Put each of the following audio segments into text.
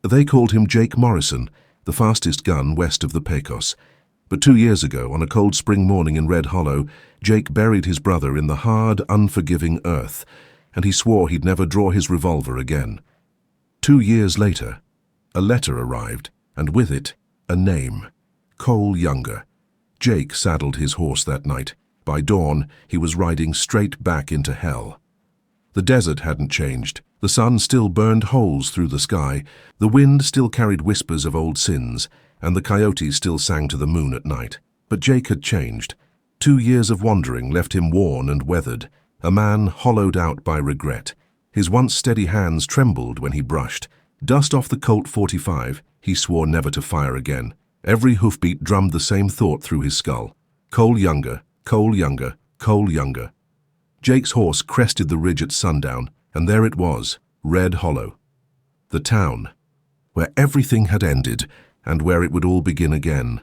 They called him Jake Morrison, the fastest gun west of the Pecos. But 2 years ago, on a cold spring morning in Red Hollow, Jake buried his brother in the hard, unforgiving earth, and he swore he'd never draw his revolver again. 2 years later, a letter arrived, and with it, a name. Cole Younger. Jake saddled his horse that night. By dawn, he was riding straight back into hell. The desert hadn't changed. The sun still burned holes through the sky. The wind still carried whispers of old sins, and the coyotes still sang to the moon at night. But Jake had changed. 2 years of wandering left him worn and weathered, a man hollowed out by regret. His once steady hands trembled when he brushed. Dust off the Colt 45, he swore never to fire again. Every hoofbeat drummed the same thought through his skull. Cole Younger, Cole Younger, Cole Younger. Jake's horse crested the ridge at sundown, and there it was, Red Hollow. The town, where everything had ended, and where it would all begin again.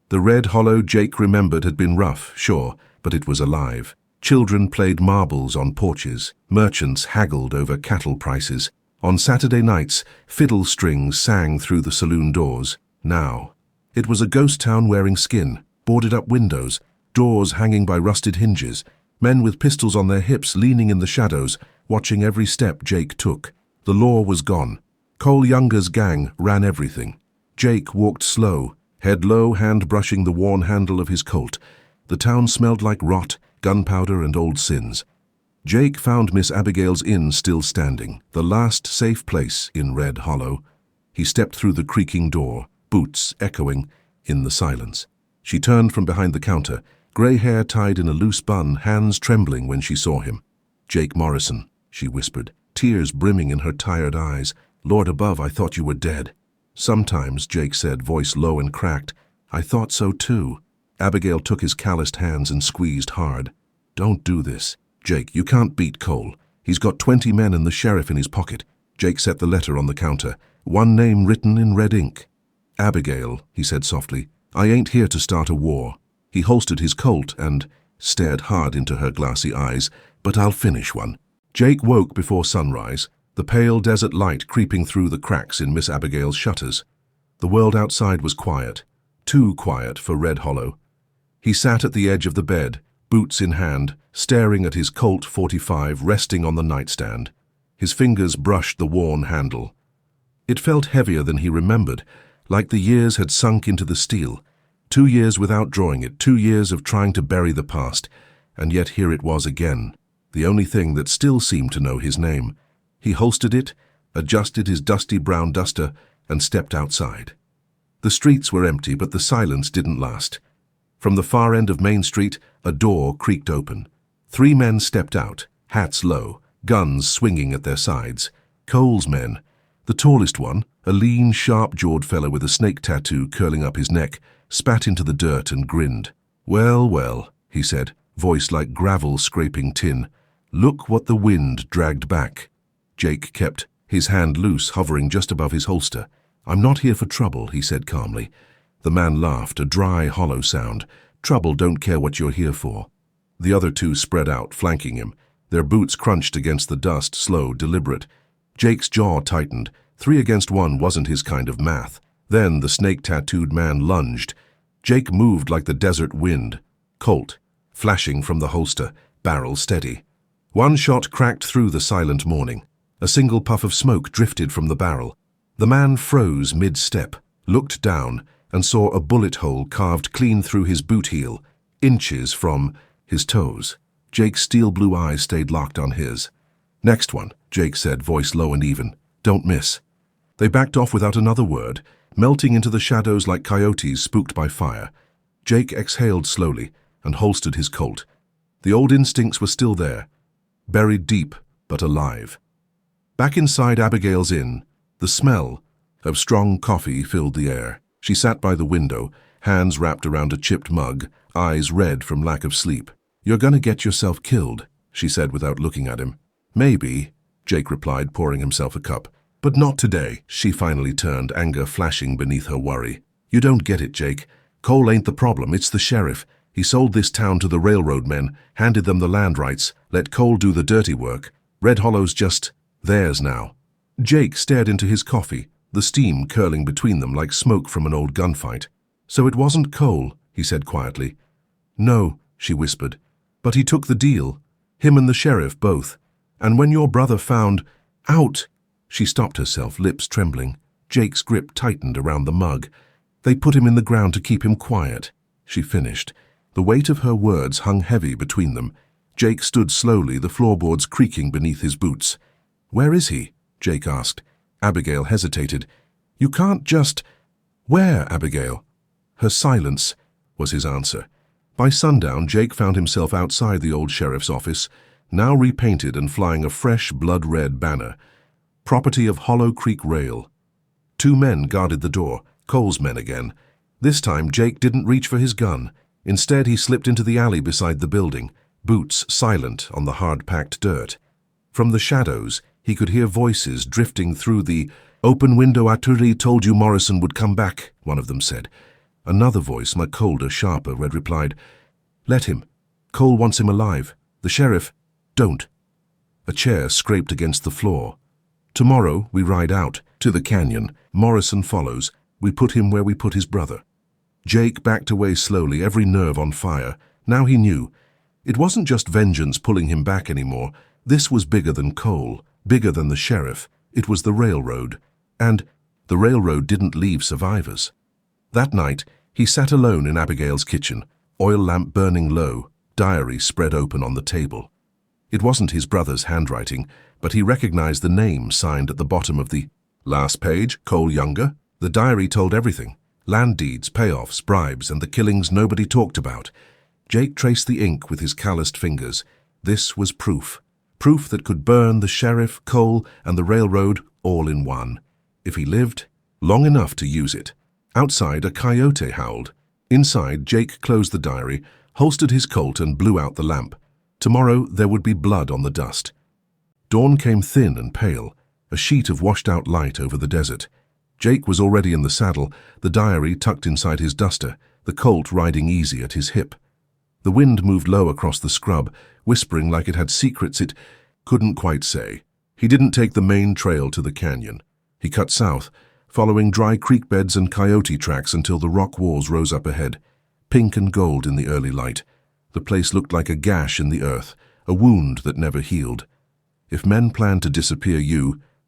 The Red Hollow Jake remembered had been rough, sure, but it was alive. Children played marbles on porches. Merchants haggled over cattle prices. On Saturday nights, fiddle strings sang through the saloon doors. Now, it was a ghost town wearing skin, boarded-up windows, doors hanging by rusted hinges, men with pistols on their hips leaning in the shadows, watching every step Jake took. The law was gone. Cole Younger's gang ran everything. Jake walked slow, head low, hand brushing the worn handle of his Colt. The town smelled like rot, gunpowder, and old sins. Jake found Miss Abigail's inn still standing, the last safe place in Red Hollow. He stepped through the creaking door, boots echoing in the silence. She turned from behind the counter, grey hair tied in a loose bun, hands trembling when she saw him. "Jake Morrison," she whispered, tears brimming in her tired eyes. "Lord above, I thought you were dead." "Sometimes," Jake said, voice low and cracked, "I thought so too." Abigail took his calloused hands and squeezed hard. "Don't do this. Jake, you can't beat Cole. He's got 20 men and the sheriff in his pocket." Jake set the letter on the counter, one name written in red ink. "Abigail," he said softly, "I ain't here to start a war." He holstered his Colt and stared hard into her glassy eyes. "But I'll finish one." Jake woke before sunrise, the pale desert light creeping through the cracks in Miss Abigail's shutters. The world outside was quiet, too quiet for Red Hollow. He sat at the edge of the bed, boots in hand, staring at his Colt 45 resting on the nightstand. His fingers brushed the worn handle. It felt heavier than he remembered, like the years had sunk into the steel. 2 years without drawing it, 2 years of trying to bury the past, and yet here it was again, the only thing that still seemed to know his name. He holstered it, adjusted his dusty brown duster, and stepped outside. The streets were empty, but the silence didn't last. From the far end of Main Street, a door creaked open. 3 men stepped out, hats low, guns swinging at their sides. Cole's men. The tallest one, a lean, sharp-jawed fellow with a snake tattoo curling up his neck, spat into the dirt and grinned. "Well, well," he said, voice like gravel scraping tin. "Look what the wind dragged back." Jake kept his hand loose, hovering just above his holster. "I'm not here for trouble," he said calmly. The man laughed, a dry, hollow sound. "Trouble don't care what you're here for." The other 2 spread out, flanking him. Their boots crunched against the dust, slow, deliberate. Jake's jaw tightened. 3 against 1 wasn't his kind of math. Then the snake-tattooed man lunged. Jake moved like the desert wind. Colt, flashing from the holster, barrel steady. One shot cracked through the silent morning. A single puff of smoke drifted from the barrel. The man froze mid-step, looked down, and saw a bullet hole carved clean through his boot heel, inches from his toes. Jake's steel-blue eyes stayed locked on his. "Next one," Jake said, voice low and even. "Don't miss." They backed off without another word, melting into the shadows like coyotes spooked by fire. Jake exhaled slowly and holstered his Colt. The old instincts were still there, buried deep but alive. Back inside Abigail's inn, the smell of strong coffee filled the air. She sat by the window, hands wrapped around a chipped mug, eyes red from lack of sleep. "You're gonna get yourself killed," she said without looking at him. "Maybe," Jake replied, pouring himself a cup. "But not today." She finally turned, anger flashing beneath her worry. "You don't get it, Jake. Cole ain't the problem, it's the sheriff. He sold this town to the railroad men, handed them the land rights, let Cole do the dirty work. Red Hollow's just theirs now." Jake stared into his coffee, the steam curling between them like smoke from an old gunfight. "So it wasn't Cole," he said quietly. "No," she whispered. "But he took the deal. Him and the sheriff both. And when your brother found out—" She stopped herself, lips trembling. Jake's grip tightened around the mug. "They put him in the ground to keep him quiet," she finished. The weight of her words hung heavy between them. Jake stood slowly, the floorboards creaking beneath his boots. "Where is he?" Jake asked. Abigail hesitated. "You can't just—" "Where, Abigail?" "Her silence," was his answer. By sundown, Jake found himself outside the old sheriff's office, now repainted and flying a fresh blood-red banner. "Property of Hollow Creek Rail." 2 men guarded the door, Cole's men again. This time, Jake didn't reach for his gun. Instead, he slipped into the alley beside the building, boots silent on the hard-packed dirt. From the shadows, he could hear voices drifting through the "Open window, Aturi told you Morrison would come back," one of them said. Another voice, much colder, sharper, replied, "Let him. Cole wants him alive. The sheriff, don't." A chair scraped against the floor. "Tomorrow we ride out to the canyon. Morrison follows. We put him where we put his brother." Jake backed away slowly, every nerve on fire. Now he knew. It wasn't just vengeance pulling him back anymore. This was bigger than Cole, bigger than the sheriff. It was the railroad. And the railroad didn't leave survivors. That night, he sat alone in Abigail's kitchen, oil lamp burning low, diary spread open on the table. It wasn't his brother's handwriting, but he recognized the name signed at the bottom of the last page, Cole Younger. The diary told everything: land deeds, payoffs, bribes, and the killings nobody talked about. Jake traced the ink with his calloused fingers. This was proof. Proof that could burn the sheriff, Cole, and the railroad all in one. If he lived long enough to use it. Outside, a coyote howled. Inside, Jake closed the diary, holstered his Colt, and blew out the lamp. Tomorrow, there would be blood on the dust. Dawn came thin and pale, a sheet of washed-out light over the desert. Jake was already in the saddle, the diary tucked inside his duster, the Colt riding easy at his hip. The wind moved low across the scrub, whispering like it had secrets it couldn't quite say. He didn't take the main trail to the canyon. He cut south, following dry creek beds and coyote tracks until the rock walls rose up ahead, pink and gold in the early light. The place looked like a gash in the earth, a wound that never healed. If men planned to disappear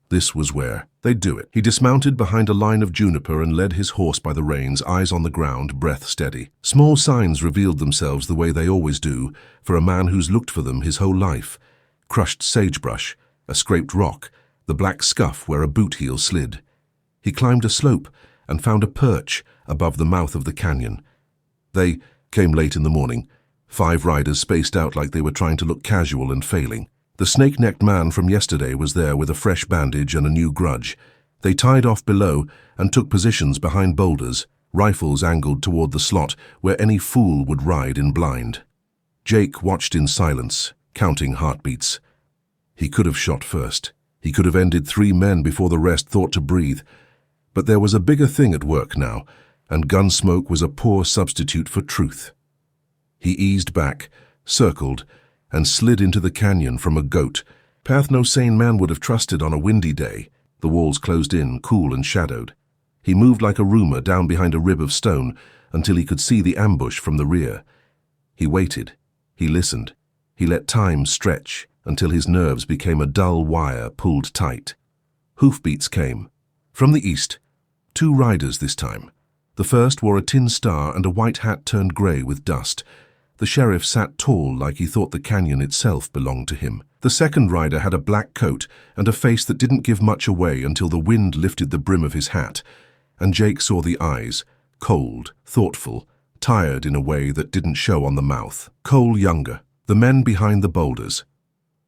this was where they'd do it. He dismounted behind a line of juniper and led his horse by the reins, eyes on the ground, breath steady. Small signs revealed themselves the way they always do for a man who's looked for them his whole life. Crushed sagebrush, a scraped rock, the black scuff where a boot heel slid. He climbed a slope and found a perch above the mouth of the canyon. They came late in the morning, 5 riders spaced out like they were trying to look casual and failing. The snake-necked man from yesterday was there with a fresh bandage and a new grudge. They tied off below and took positions behind boulders, rifles angled toward the slot where any fool would ride in blind. Jake watched in silence, counting heartbeats. He could have shot first. He could have ended 3 men before the rest thought to breathe. But there was a bigger thing at work now, and gun smoke was a poor substitute for truth. He eased back, circled, and slid into the canyon from a goat, path no sane man would have trusted on a windy day. The walls closed in, cool and shadowed. He moved like a roomer down behind a rib of stone until he could see the ambush from the rear. He waited. He listened. He let time stretch until his nerves became a dull wire pulled tight. Hoofbeats came. From the east, 2 riders this time. The first wore a tin star and a white hat turned grey with dust. The sheriff sat tall like he thought the canyon itself belonged to him. The second rider had a black coat and a face that didn't give much away until the wind lifted the brim of his hat, and Jake saw the eyes, cold, thoughtful, tired in a way that didn't show on the mouth. Cole Younger, the men behind the boulders,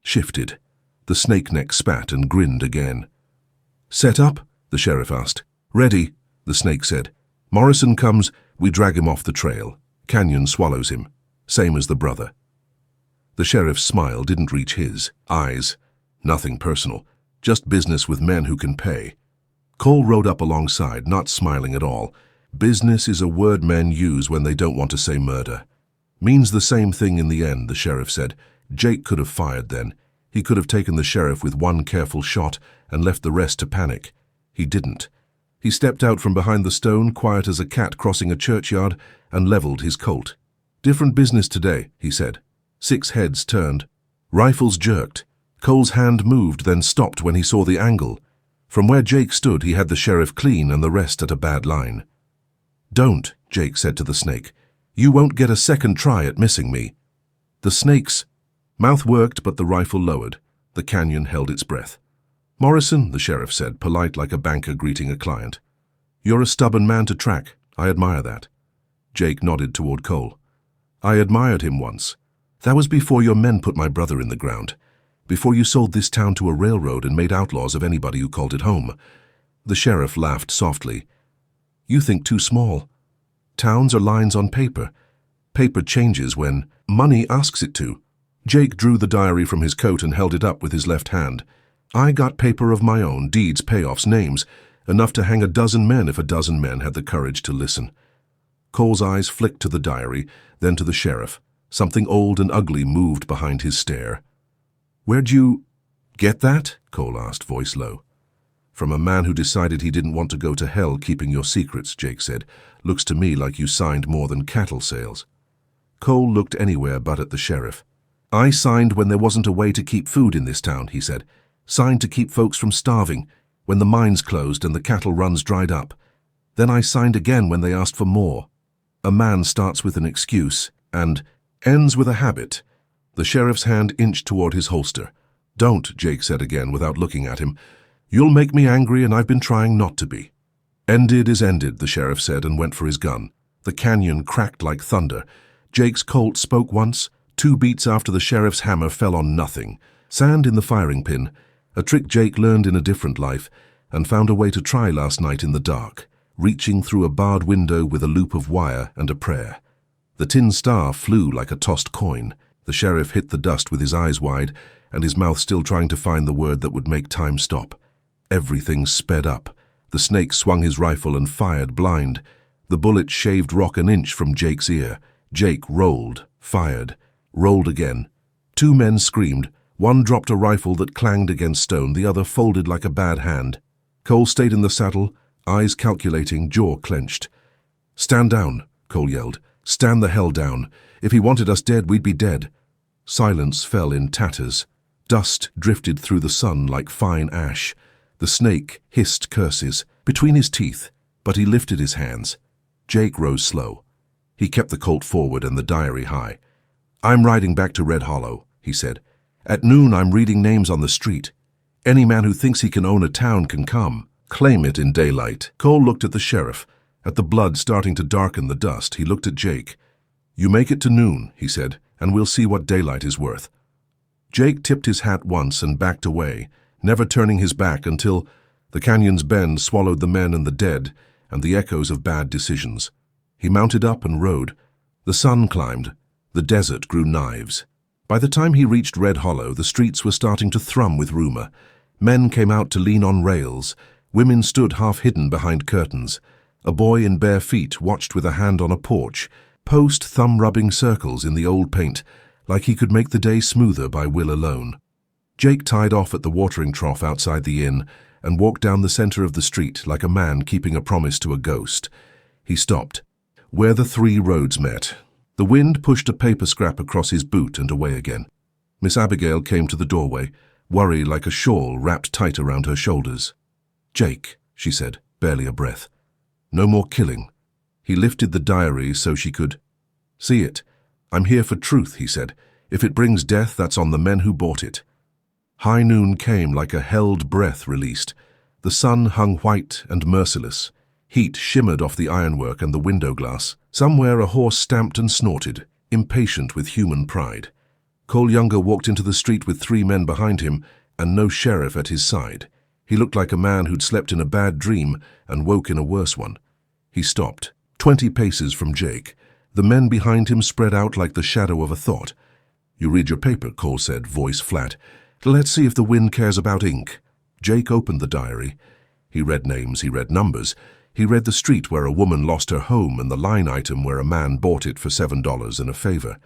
shifted. The snake-neck spat and grinned again. "Set up?" the sheriff asked. "Ready," the snake said. "Morrison comes, we drag him off the trail. Canyon swallows him. Same as the brother." The sheriff's smile didn't reach his eyes. Nothing personal, just business with men who can pay. Cole rode up alongside, not smiling at all. Business is a word men use when they don't want to say murder. Means the same thing in the end, the sheriff said. Jake could have fired then. He could have taken the sheriff with one careful shot and left the rest to panic. He didn't. He stepped out from behind the stone, quiet as a cat crossing a churchyard, and leveled his Colt. "Different business today," he said. 6 heads turned. Rifles jerked. Cole's hand moved, then stopped when he saw the angle. From where Jake stood, he had the sheriff clean and the rest at a bad line. "Don't," Jake said to the snake. "You won't get a second try at missing me." The snake's mouth worked, but the rifle lowered. The canyon held its breath. "Morrison," the sheriff said, polite like a banker greeting a client. "You're a stubborn man to track. I admire that." Jake nodded toward Cole. "I admired him once. That was before your men put my brother in the ground. Before you sold this town to a railroad and made outlaws of anybody who called it home." The sheriff laughed softly. "You think too small. Towns are lines on paper. Paper changes when money asks it to." Jake drew the diary from his coat and held it up with his left hand. "I got paper of my own, deeds, payoffs, names, enough to hang a dozen men if a dozen men had the courage to listen." Cole's eyes flicked to the diary, then to the sheriff. Something old and ugly moved behind his stare. "Where'd you get that?" Cole asked, voice low. "From a man who decided he didn't want to go to hell keeping your secrets," Jake said. "Looks to me like you signed more than cattle sales." Cole looked anywhere but at the sheriff. "I signed when there wasn't a way to keep food in this town," he said. "Signed to keep folks from starving, when the mines closed and the cattle runs dried up. Then I signed again when they asked for more. A man starts with an excuse and ends with a habit." The sheriff's hand inched toward his holster. "Don't," Jake said again without looking at him. "You'll make me angry, and I've been trying not to be." "Ended is ended," the sheriff said and went for his gun. The canyon cracked like thunder. Jake's Colt spoke once. 2 beats after the sheriff's hammer fell on nothing. Sand in the firing pin, a trick Jake learned in a different life and found a way to try last night in the dark, reaching through a barred window with a loop of wire and a prayer. The tin star flew like a tossed coin. The sheriff hit the dust with his eyes wide and his mouth still trying to find the word that would make time stop. Everything sped up. The snake swung his rifle and fired blind. The bullet shaved rock an inch from Jake's ear. Jake rolled, fired, rolled again. 2 men screamed. One dropped a rifle that clanged against stone, the other folded like a bad hand. Cole stayed in the saddle, eyes calculating, jaw clenched. "Stand down," Cole yelled. "Stand the hell down. If he wanted us dead, we'd be dead." Silence fell in tatters. Dust drifted through the sun like fine ash. The snake hissed curses between his teeth, but he lifted his hands. Jake rose slow. He kept the Colt forward and the diary high. "I'm riding back to Red Hollow," he said. "At noon, I'm reading names on the street. Any man who thinks he can own a town can come. Claim it in daylight." Cole looked at the sheriff. At the blood starting to darken the dust, he looked at Jake. "You make it to noon," he said, "and we'll see what daylight is worth." Jake tipped his hat once and backed away, never turning his back until the canyon's bend swallowed the men and the dead and the echoes of bad decisions. He mounted up and rode. The sun climbed. The desert grew knives. By the time he reached Red Hollow, the streets were starting to thrum with rumor. Men came out to lean on rails. Women stood half-hidden behind curtains. A boy in bare feet watched with a hand on a porch, post thumb-rubbing circles in the old paint, like he could make the day smoother by will alone. Jake tied off at the watering trough outside the inn and walked down the center of the street like a man keeping a promise to a ghost. He stopped, where the 3 roads met. The wind pushed a paper scrap across his boot and away again. Miss Abigail came to the doorway, worry like a shawl wrapped tight around her shoulders. "Jake," she said, barely a breath. "No more killing." He lifted the diary so she could see it. "I'm here for truth," he said. "If it brings death, that's on the men who bought it." High noon came like a held breath released. The sun hung white and merciless. Heat shimmered off the ironwork and the window glass. Somewhere a horse stamped and snorted, impatient with human pride. Cole Younger walked into the street with 3 men behind him and no sheriff at his side. He looked like a man who'd slept in a bad dream and woke in a worse one. He stopped, 20 paces from Jake. The men behind him spread out like the shadow of a thought. "You read your paper," Cole said, voice flat. "Let's see if the wind cares about ink." Jake opened the diary. He read names, he read numbers. He read the street where a woman lost her home and the line item where a man bought it for $7 in a favor.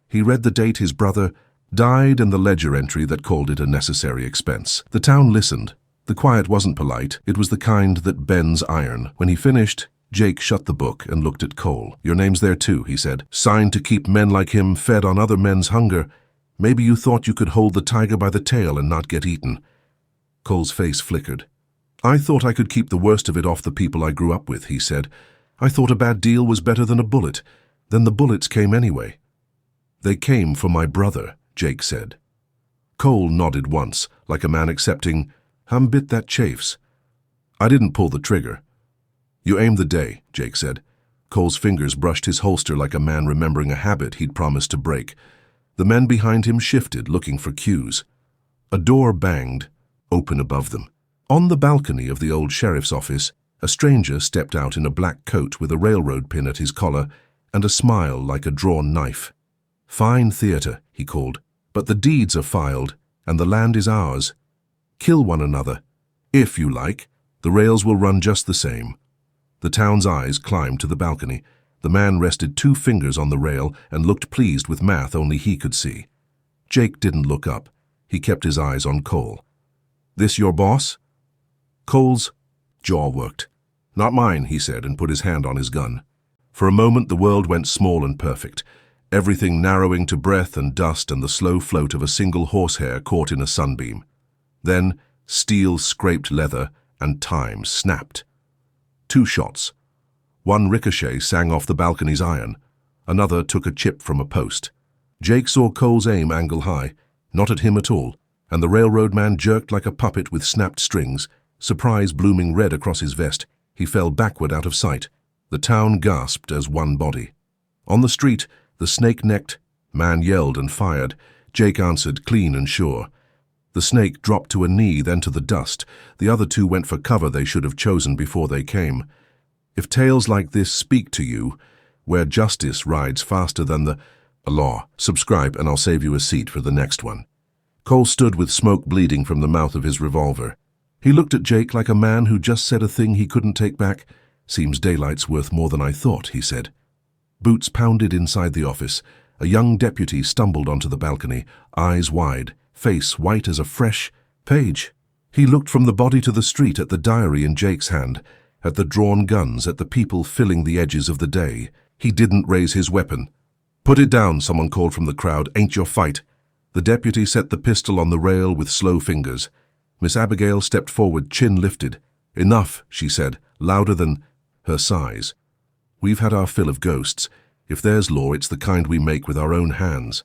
He read the date his brother died and the ledger entry that called it a necessary expense. The town listened. The quiet wasn't polite, it was the kind that bends iron. When he finished, Jake shut the book and looked at Cole. "Your name's there too," he said. "Signed to keep men like him fed on other men's hunger. Maybe you thought you could hold the tiger by the tail and not get eaten." Cole's face flickered. "I thought I could keep the worst of it off the people I grew up with," he said. "I thought a bad deal was better than a bullet. Then the bullets came anyway." "They came for my brother," Jake said. Cole nodded once, like a man accepting, bit that chafes." "I didn't pull the trigger." "You aimed the day," Jake said. Cole's fingers brushed his holster like a man remembering a habit he'd promised to break. The men behind him shifted, looking for cues. A door banged, open above them. On the balcony of the old sheriff's office, a stranger stepped out in a black coat with a railroad pin at his collar and a smile like a drawn knife. "Fine theater," he called, "but the deeds are filed, and the land is ours. Kill one another. If you like, the rails will run just the same." The town's eyes climbed to the balcony. The man rested 2 fingers on the rail and looked pleased with math only he could see. Jake didn't look up. He kept his eyes on Cole. "This your boss?" Cole's jaw worked. "Not mine," he said, and put his hand on his gun. For a moment the world went small and perfect, everything narrowing to breath and dust and the slow float of a single horsehair caught in a sunbeam. Then steel scraped leather and time snapped. 2 shots. One ricochet sang off the balcony's iron. Another took a chip from a post. Jake saw Cole's aim angle high, not at him at all, and the railroad man jerked like a puppet with snapped strings, surprise blooming red across his vest. He fell backward out of sight. The town gasped as one body. On the street, the snake-necked man yelled and fired. Jake answered, clean and sure. The snake dropped to a knee, then to the dust. The other 2 went for cover they should have chosen before they came. If tales like this speak to you, where justice rides faster than the law, subscribe and I'll save you a seat for the next one. Cole stood with smoke bleeding from the mouth of his revolver. He looked at Jake like a man who just said a thing he couldn't take back. "Seems daylight's worth more than I thought," he said. Boots pounded inside the office. A young deputy stumbled onto the balcony, eyes wide, face white as a fresh page. He looked from the body to the street, at the diary in Jake's hand, at the drawn guns, at the people filling the edges of the day. He didn't raise his weapon. "Put it down," someone called from the crowd. "Ain't your fight." The deputy set the pistol on the rail with slow fingers. Miss Abigail stepped forward, chin lifted. "Enough," she said, louder than her size. "We've had our fill of ghosts. If there's law, it's the kind we make with our own hands."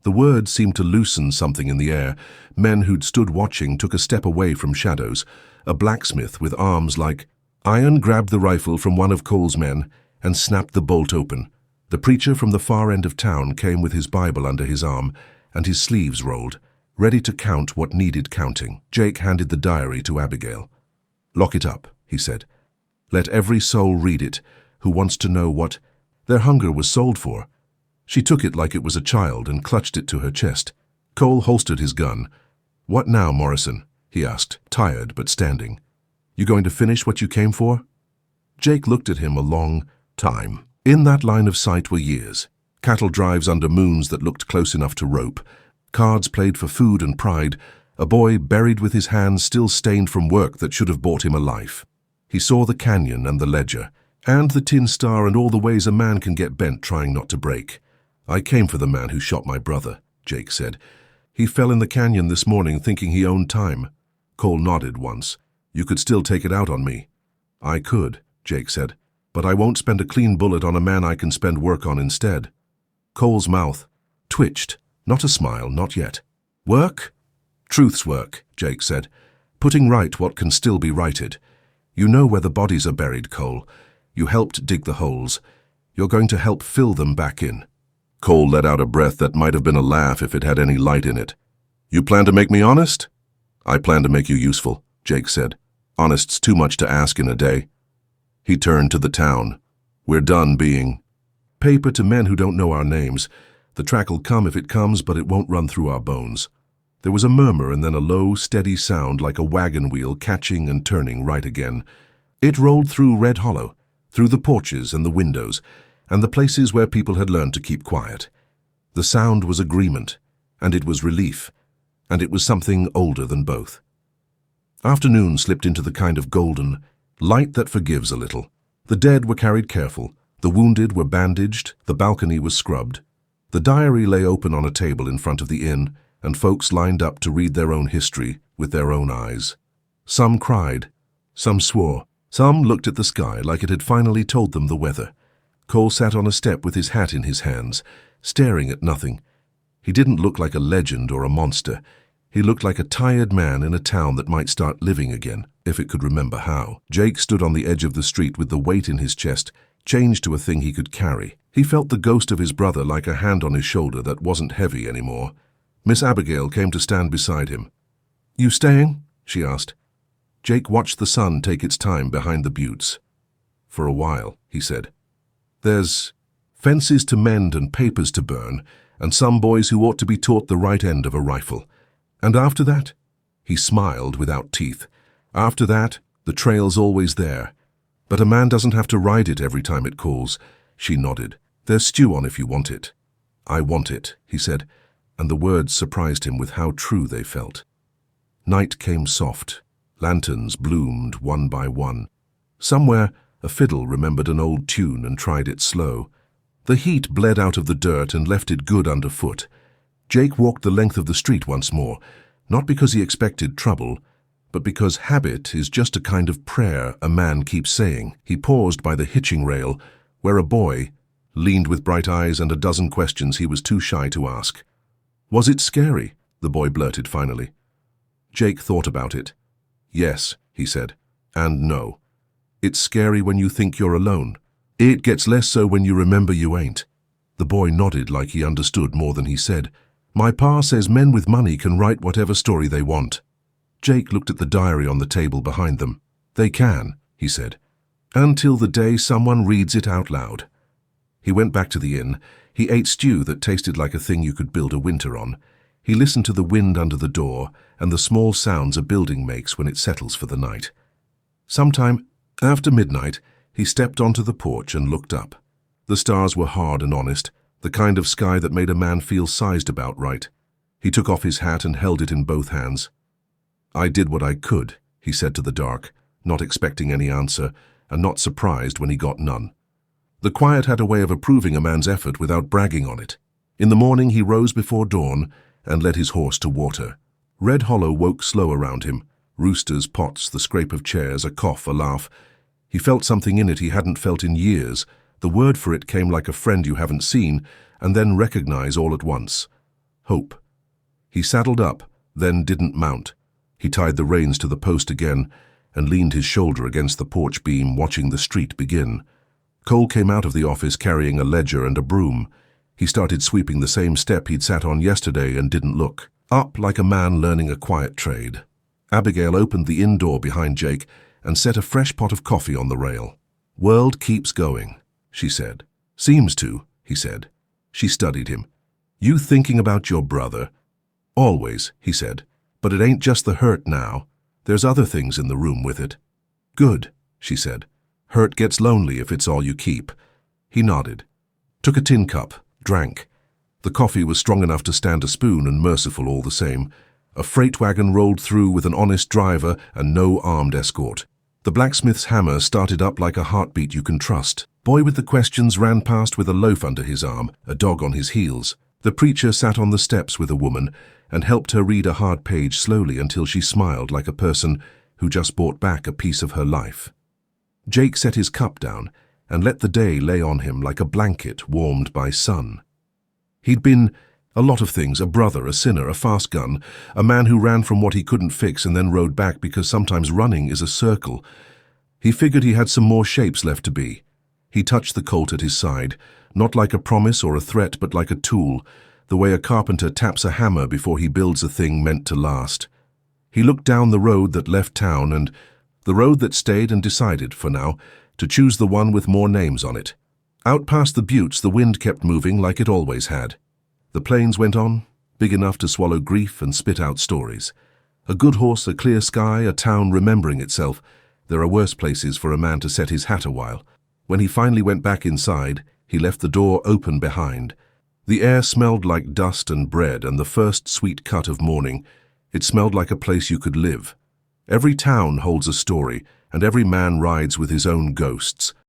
The words seemed to loosen something in the air. Men who'd stood watching took a step away from shadows. A blacksmith with arms like iron grabbed the rifle from one of Cole's men and snapped the bolt open. The preacher from the far end of town came with his Bible under his arm and his sleeves rolled, ready to count what needed counting. Jake handed the diary to Abigail. "Lock it up," he said. "Let every soul read it who wants to know what their hunger was sold for." She took it like it was a child and clutched it to her chest. Cole holstered his gun. "What now, Morrison?" he asked, tired but standing. "You going to finish what you came for?" Jake looked at him a long time. In that line of sight were years. Cattle drives under moons that looked close enough to rope. Cards played for food and pride. A boy buried with his hands still stained from work that should have bought him a life. He saw the canyon and the ledger, and the tin star and all the ways a man can get bent trying not to break. "I came for the man who shot my brother," Jake said. "He fell in the canyon this morning thinking he owned time." Cole nodded once. "You could still take it out on me." "I could," Jake said, "but I won't spend a clean bullet on a man I can spend work on instead." Cole's mouth twitched. Not a smile, not yet. "Work?" "Truth's work," Jake said. "Putting right what can still be righted. You know where the bodies are buried, Cole. You helped dig the holes. You're going to help fill them back in." Cole let out a breath that might have been a laugh if it had any light in it. "You plan to make me honest?" "I plan to make you useful," Jake said. "Honest's too much to ask in a day." He turned to the town. "We're done being paper to men who don't know our names. The track'll come if it comes, but it won't run through our bones." There was a murmur and then a low, steady sound like a wagon wheel catching and turning right again. It rolled through Red Hollow, through the porches and the windows, and the places where people had learned to keep quiet. The sound was agreement, and it was relief, and it was something older than both. Afternoon slipped into the kind of golden light that forgives a little. The dead were carried careful, the wounded were bandaged, the balcony was scrubbed. The diary lay open on a table in front of the inn, and folks lined up to read their own history with their own eyes. Some cried, some swore, some looked at the sky like it had finally told them the weather. Cole sat on a step with his hat in his hands, staring at nothing. He didn't look like a legend or a monster. He looked like a tired man in a town that might start living again, if it could remember how. Jake stood on the edge of the street with the weight in his chest, changed to a thing he could carry. He felt the ghost of his brother like a hand on his shoulder that wasn't heavy anymore. Miss Abigail came to stand beside him. "You staying?" she asked. Jake watched the sun take its time behind the buttes. "For a while," he said. "There's fences to mend and papers to burn, and some boys who ought to be taught the right end of a rifle. And after that?" He smiled without teeth. "After that, the trail's always there. But a man doesn't have to ride it every time it calls." She nodded. "There's stew on if you want it." "I want it," he said, and the words surprised him with how true they felt. Night came soft. Lanterns bloomed one by one. Somewhere, a fiddle remembered an old tune and tried it slow. The heat bled out of the dirt and left it good underfoot. Jake walked the length of the street once more, not because he expected trouble, but because habit is just a kind of prayer a man keeps saying. He paused by the hitching rail, where a boy leaned with bright eyes and a dozen questions he was too shy to ask. "Was it scary?" the boy blurted finally. Jake thought about it. "Yes," he said, "and no. It's scary when you think you're alone. It gets less so when you remember you ain't." The boy nodded like he understood more than he said. "My pa says men with money can write whatever story they want." Jake looked at the diary on the table behind them. "They can," he said, "until the day someone reads it out loud." He went back to the inn. He ate stew that tasted like a thing you could build a winter on. He listened to the wind under the door and the small sounds a building makes when it settles for the night. Sometime after midnight, he stepped onto the porch and looked up. The stars were hard and honest, the kind of sky that made a man feel sized about right. He took off his hat and held it in both hands. "I did what I could," he said to the dark, not expecting any answer, and not surprised when he got none. The quiet had a way of approving a man's effort without bragging on it. In the morning he rose before dawn and led his horse to water. Red Hollow woke slow around him. Roosters, pots, the scrape of chairs, a cough, a laugh. He felt something in it he hadn't felt in years. The word for it came like a friend you haven't seen, and then recognize all at once. Hope. He saddled up, then didn't mount. He tied the reins to the post again and leaned his shoulder against the porch beam, watching the street begin. Cole came out of the office carrying a ledger and a broom. He started sweeping the same step he'd sat on yesterday and didn't look. Up like a man learning a quiet trade. Abigail opened the inn door behind Jake and set a fresh pot of coffee on the rail. "World keeps going," she said. "Seems to," he said. She studied him. "You thinking about your brother?" "Always," he said. "But it ain't just the hurt now. There's other things in the room with it." "Good," she said. "Hurt gets lonely if it's all you keep." He nodded. Took a tin cup, drank. The coffee was strong enough to stand a spoon and merciful all the same. A freight wagon rolled through with an honest driver and no armed escort. The blacksmith's hammer started up like a heartbeat you can trust. Boy with the questions ran past with a loaf under his arm, a dog on his heels. The preacher sat on the steps with a woman and helped her read a hard page slowly until she smiled like a person who just bought back a piece of her life. Jake set his cup down and let the day lay on him like a blanket warmed by sun. He'd been a lot of things: a brother, a sinner, a fast gun, a man who ran from what he couldn't fix and then rode back because sometimes running is a circle. He figured he had some more shapes left to be. He touched the Colt at his side, not like a promise or a threat, but like a tool, the way a carpenter taps a hammer before he builds a thing meant to last. He looked down the road that left town and the road that stayed and decided, for now, to choose the one with more names on it. Out past the buttes, the wind kept moving like it always had. The plains went on, big enough to swallow grief and spit out stories. A good horse, a clear sky, a town remembering itself. There are worse places for a man to set his hat a while. When he finally went back inside, he left the door open behind. The air smelled like dust and bread and the first sweet cut of morning. It smelled like a place you could live. Every town holds a story, and every man rides with his own ghosts.